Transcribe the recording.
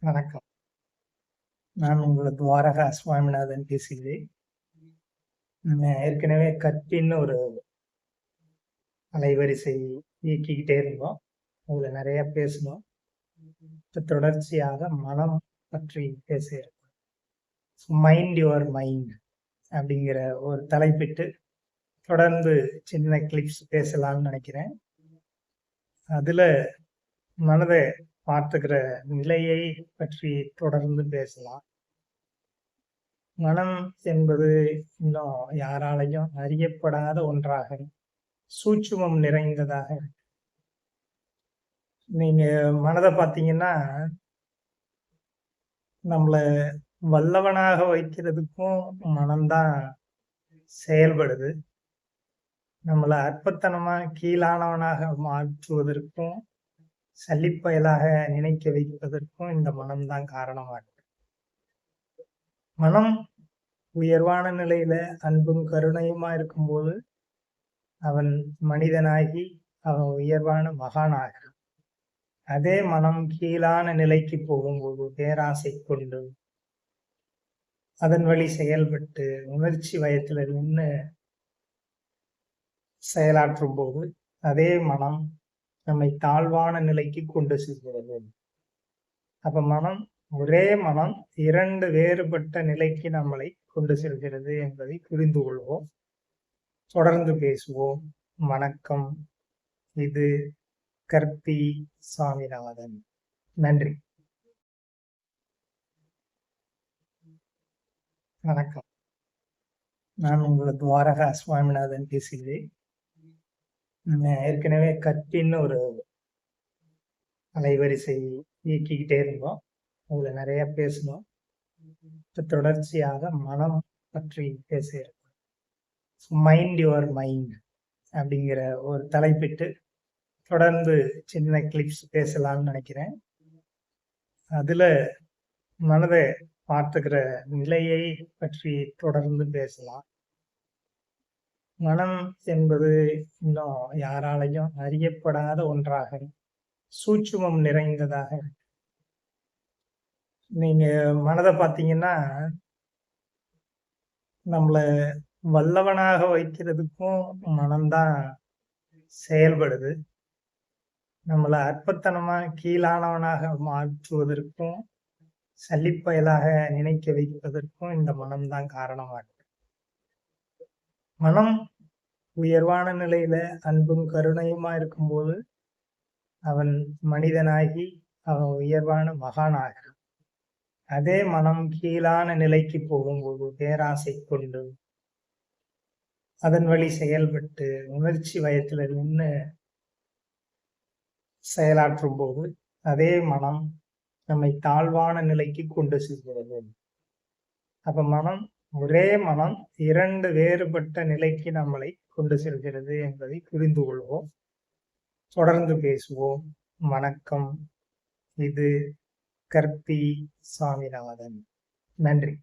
வணக்கம். நான் உங்களது துவாரகா சுவாமிநாதன் பேசுகிறேன். ஏற்கனவே கற்பின்னு ஒரு அலைவரிசை இயக்கிக்கிட்டே இருந்தோம். அதுல நிறைய பேசணும். இப்ப தொடர்ச்சியாக மனம் பற்றி பேச மைண்ட் யுவர் மைண்ட் அப்படிங்கிற ஒரு தலைப்பிட்டு தொடர்ந்து சின்ன கிளிப்ஸ் பேசலாம்னு நினைக்கிறேன். அதுல மனதை பார்த்துக்கிற நிலையை பற்றி தொடர்ந்து பேசலாம். மனம் என்பது இன்னும் யாராலையும் அறியப்படாத ஒன்றாக சூட்சுமம் நிறைந்ததாக இருக்கு. நீங்க மனதை பார்த்தீங்கன்னா நம்மள வல்லவனாக வைக்கிறதுக்கும் மனம்தான் செயல்படுது. நம்மள அற்பத்தனமா கீழானவனாக மாற்றுவதற்கும் சலிப்பயலாக நினைக்க வைப்பதற்கும் இந்த மனம்தான் காரணமாக இருக்கு. மனம் உயர்வான நிலையில அன்பும் கருணையுமா இருக்கும்போது அவன் மனிதனாகி அவன் உயர்வான மகானாகிறான். அதே மனம் கீழான நிலைக்கு போகும்போது பேராசை கொண்டு அதன் வழி செயல்பட்டு உணர்ச்சி வயத்துல நின்று செயலாற்றும் போது அதே மனம் நம்மை தாழ்வான நிலைக்கு கொண்டு செல்கிறது. அப்ப ஒரே மனம் இரண்டு வேறுபட்ட நிலைக்கு நம்மளை கொண்டு செல்கிறது என்பதை புரிந்து கொள்வோம். தொடர்ந்து பேசுவோம். வணக்கம். இது கற்பி சாமிநாதன். நன்றி. வணக்கம். நான் உங்களது துவாரகா சுவாமிநாதன் பேசுகிறேன். ஏற்கனவே கற்பின்னு ஒரு அலைவரிசை இயக்கிக்கிட்டே இருந்தோம். அதுல நிறைய பேசணும். இப்ப தொடர்ச்சியாக மனம் பற்றி பேச மைண்ட் யுவர் மைண்ட் அப்படிங்கிற ஒரு தலைப்பிட்டு தொடர்ந்து சின்ன கிளிப்ஸ் பேசலாம்னு நினைக்கிறேன். அதுல மனதை பார்த்துக்கிற நிலையை பற்றி தொடர்ந்து பேசலாம். மனம் என்பது இன்னும் யாராலையும் அறியப்படாத ஒன்றாக சூட்சுமம் நிறைந்ததாக இருக்கு. நீங்க மனதை பார்த்தீங்கன்னா நம்மள வல்லவனாக வைக்கிறதுக்கும் மனம்தான் செயல்படுது. நம்மள அற்பத்தனமா கீழானவனாக மாற்றுவதற்கும் சலிப்பயலாக நினைக்க வைப்பதற்கும் இந்த மனம்தான் காரணமாக இருக்கு. மனம் உயர்வான நிலையில அன்பும் கருணையுமா இருக்கும்போது அவன் மனிதனாகி அவன் உயர்வான மகானாகிறான். அதே மனம் கீழான நிலைக்கு போகும்போது பேராசை கொண்டு அதன் வழி செயல்பட்டு உணர்ச்சி வயத்துல நின்று செயலாற்றும் போது அதே மனம் நம்மை தாழ்வான நிலைக்கு கொண்டு செல்கிறது. அப்ப ஒரே மனம் இரண்டு வேறுபட்ட நிலைக்கு நம்மளை கொண்டு செல்கிறது என்பதை புரிந்து கொள்வோம். தொடர்ந்து பேசுவோம். வணக்கம். இது கற்பி சாமிநாதன். நன்றி.